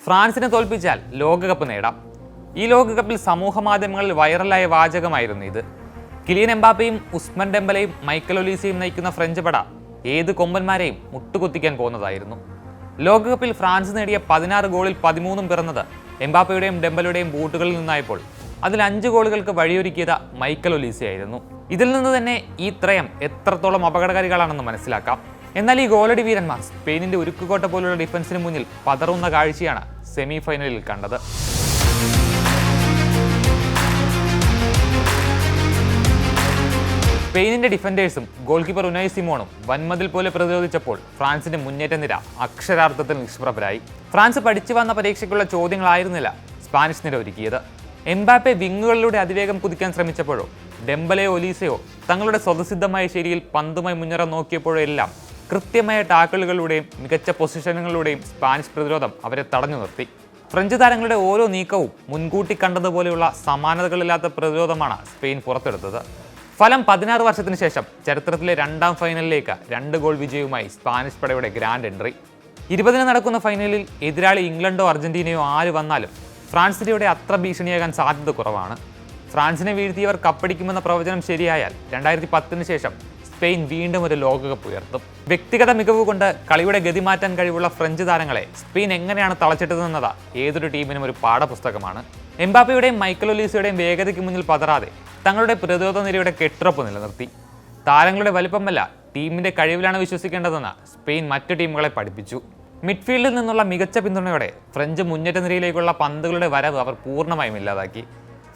ഫ്രാൻസിനെ തോൽപ്പിച്ചാൽ ലോകകപ്പ് നേടാം. ഈ ലോകകപ്പിൽ സമൂഹ മാധ്യമങ്ങളിൽ വൈറലായ വാചകമായിരുന്നു ഇത്. കിലിയൻ എംബാപ്പയും ഉസ്മാൻ ഡെംബലയും മൈക്കൽ ഒലീസയും നയിക്കുന്ന ഫ്രഞ്ച് പട ഏത് കൊമ്പന്മാരെയും മുട്ടുകുത്തിക്കാൻ പോകുന്നതായിരുന്നു. ലോകകപ്പിൽ ഫ്രാൻസ് നേടിയ 16 ഗോളിൽ 13 പിറന്നത് എംബാപ്പയുടെയും ഡെംബലയുടെയും ബൂട്ടുകളിൽ നിന്നായപ്പോൾ അതിൽ 5 ഗോളുകൾക്ക് വഴിയൊരുക്കിയത് മൈക്കൽ ഒലീസയായിരുന്നു. ഇതിൽ നിന്ന് തന്നെ ഈ ത്രയം എത്രത്തോളം അപകടകാരികളാണെന്ന് മനസ്സിലാക്കാം. എന്നാൽ ഈ ഗോളടി വീരന്മാർ സ്പെയിനിന്റെ ഉരുക്കുകോട്ട പോലുള്ള ഡിഫൻസിന് മുന്നിൽ പതറുന്ന കാഴ്ചയാണ് സെമി ഫൈനലിൽ കണ്ടത്. സ്പെയിനിന്റെ ഡിഫൻഡേഴ്സും ഗോൾ കീപ്പർ ഉനായ് സിമോണും വൻമതിൽ പോലെ പ്രതിരോധിച്ചപ്പോൾ ഫ്രാൻസിന്റെ മുന്നേറ്റ നിര അക്ഷരാർത്ഥത്തിൽ നിഷ്പ്രഭരായി. ഫ്രാൻസ് പഠിച്ചു വന്ന പരീക്ഷയ്ക്കുള്ള ചോദ്യങ്ങളായിരുന്നില്ല സ്പാനിഷ് നിര ഒരുക്കിയത്. എംബാപ്പെ വിങ്ങുകളിലൂടെ അതിവേഗം കുതിക്കാൻ ശ്രമിച്ചപ്പോഴോ ഡെംബലയോ ഒലീസയോ തങ്ങളുടെ സ്വതസിദ്ധമായ ശൈലിയിൽ പന്തുമായി മുന്നേറാൻ നോക്കിയപ്പോഴോ എല്ലാം കൃത്യമായ ടാക്കിളുകളിലൂടെയും മികച്ച പൊസിഷനുകളിലൂടെയും സ്പാനിഷ് പ്രതിരോധം അവരെ തടഞ്ഞു നിർത്തി. ഫ്രഞ്ച് താരങ്ങളുടെ ഓരോ നീക്കവും മുൻകൂട്ടി കണ്ടതുപോലെയുള്ള സമാനതകളില്ലാത്ത പ്രതിരോധമാണ് സ്പെയിൻ പുറത്തെടുത്തത്. ഫലം 16 വർഷത്തിന് ശേഷം ചരിത്രത്തിലെ 2ാം ഫൈനലിലേക്ക് 2 ഗോൾ വിജയവുമായി സ്പാനിഷ് പടയുടെ ഗ്രാൻഡ് എൻട്രി. 20-ന് നടക്കുന്ന ഫൈനലിൽ എതിരാളി ഇംഗ്ലണ്ടോ അർജന്റീനയോ ആര് വന്നാലും ഫ്രാൻസിന്റെ അത്ര ഭീഷണിയാകാൻ സാധ്യത കുറവാണ്. ഫ്രാൻസിനെ വീഴ്ത്തിയവർ കപ്പടിക്കുമെന്ന പ്രവചനം ശരിയായാൽ 2010-ന് ശേഷം സ്പെയിൻ വീണ്ടും ഒരു ലോകകപ്പ് ഉയർത്തും. വ്യക്തിഗത മികവ് കൊണ്ട് കളിയുടെ ഗതി മാറ്റാൻ കഴിവുള്ള ഫ്രഞ്ച് താരങ്ങളെ സ്പെയിൻ എങ്ങനെയാണ് തളച്ചിട്ടതെന്നത് ഏതൊരു ടീമിനും ഒരു പാഠപുസ്തകമാണ്. എംബാപ്പയുടെയും മൈക്കൽ ഒലീസയുടെയും വേഗതയ്ക്ക് മുന്നിൽ പതറാതെ തങ്ങളുടെ പ്രതിരോധ നിരയുടെ കെട്ടുറപ്പ് നിലനിർത്തി. താരങ്ങളുടെ വലിപ്പമല്ല, ടീമിന്റെ കഴിവിലാണ് വിശ്വസിക്കേണ്ടതെന്ന് സ്പെയിൻ മറ്റു ടീമുകളെ പഠിപ്പിച്ചു. മിഡ്ഫീൽഡിൽ നിന്നുള്ള മികച്ച പിന്തുണയോടെ ഫ്രഞ്ച് മുന്നേറ്റ നിരയിലേക്കുള്ള പന്തുകളുടെ വരവ് അവർ പൂർണ്ണമായും ഇല്ലാതാക്കി.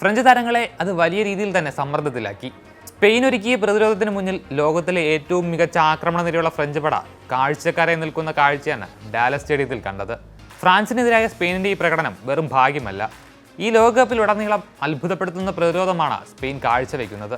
ഫ്രഞ്ച് താരങ്ങളെ അത് വലിയ രീതിയിൽ തന്നെ സമ്മർദ്ദത്തിലാക്കി. സ്പെയിൻ ഒരുക്കിയ പ്രതിരോധത്തിന് മുന്നിൽ ലോകത്തിലെ ഏറ്റവും മികച്ച ആക്രമണ നിരയുള്ള ഫ്രഞ്ച് പട കാഴ്ചക്കാരെ നിൽക്കുന്ന കാഴ്ചയാണ് ഡാലസ് സ്റ്റേഡിയത്തിൽ കണ്ടത്. ഫ്രാൻസിനെതിരായ സ്പെയിനിന്റെ ഈ പ്രകടനം വെറും ഭാഗ്യമല്ല, ഈ ലോകകപ്പിലുടനീളം അത്ഭുതപ്പെടുത്തുന്ന പ്രതിരോധമാണ് സ്പെയിൻ കാഴ്ചവെക്കുന്നത്.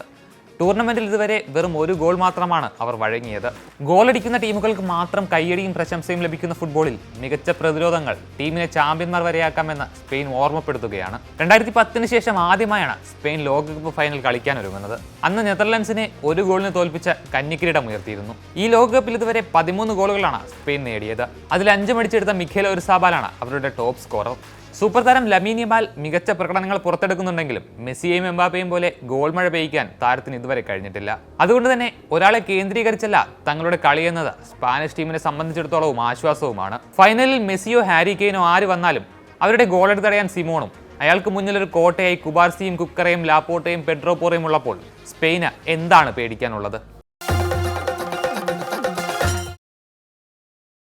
ടൂർണമെന്റിൽ ഇതുവരെ വെറും 1 ഗോൾ മാത്രമാണ് അവർ വഴങ്ങിയത്. ഗോളടിക്കുന്ന ടീമുകൾക്ക് മാത്രം കയ്യടിയും പ്രശംസയും ലഭിക്കുന്ന ഫുട്ബോളിൽ മികച്ച പ്രതിരോധങ്ങൾ ടീമിനെ ചാമ്പ്യന്മാർ വരെയാക്കാമെന്ന് സ്പെയിൻ ഓർമ്മപ്പെടുത്തുകയാണ്. 2010-ന് ശേഷം ആദ്യമായാണ് സ്പെയിൻ ലോകകപ്പ് ഫൈനൽ കളിക്കാനൊരുങ്ങുന്നത്. അന്ന് നെതർലൻഡ്സിനെ 1 ഗോളിന് തോൽപ്പിച്ച് കന്നിക്കിരീടം ഉയർത്തിയിരുന്നു. ഈ ലോകകപ്പിൽ ഇതുവരെ 13 ഗോളുകളാണ് സ്പെയിൻ നേടിയത്. അതിൽ 5 മടിച്ചെടുത്ത മിഖേൽ ഒരിസാബാലാണ് അവരുടെ ടോപ്പ് സ്കോറർ. സൂപ്പർ താരം ലമീൻ യമാൽ മികച്ച പ്രകടനങ്ങൾ പുറത്തെടുക്കുന്നുണ്ടെങ്കിലും മെസ്സിയെയും എംബാപ്പയും പോലെ ഗോൾ മഴ പെയ്യിക്കാൻ താരത്തിന് ഇതുവരെ കഴിഞ്ഞിട്ടില്ല. അതുകൊണ്ട് തന്നെ ഒരാളെ കേന്ദ്രീകരിച്ചല്ല തങ്ങളുടെ കളിയെന്നത് സ്പാനിഷ് ടീമിനെ സംബന്ധിച്ചിടത്തോളവും ആശ്വാസവുമാണ്. ഫൈനലിൽ മെസ്സിയോ ഹാരി കെയ്നോ ആര് വന്നാലും അവരുടെ ഗോളെടുത്ത് തടയാൻ സിമോണും അയാൾക്ക് മുന്നിലൊരു കോട്ടയായി കുബാർസിയും കുക്കറയും ലാപ്പോട്ടയും പെഡ്രോ പോറയും ഉള്ളപ്പോൾ സ്പെയിന് എന്താണ് പേടിക്കാനുള്ളത്?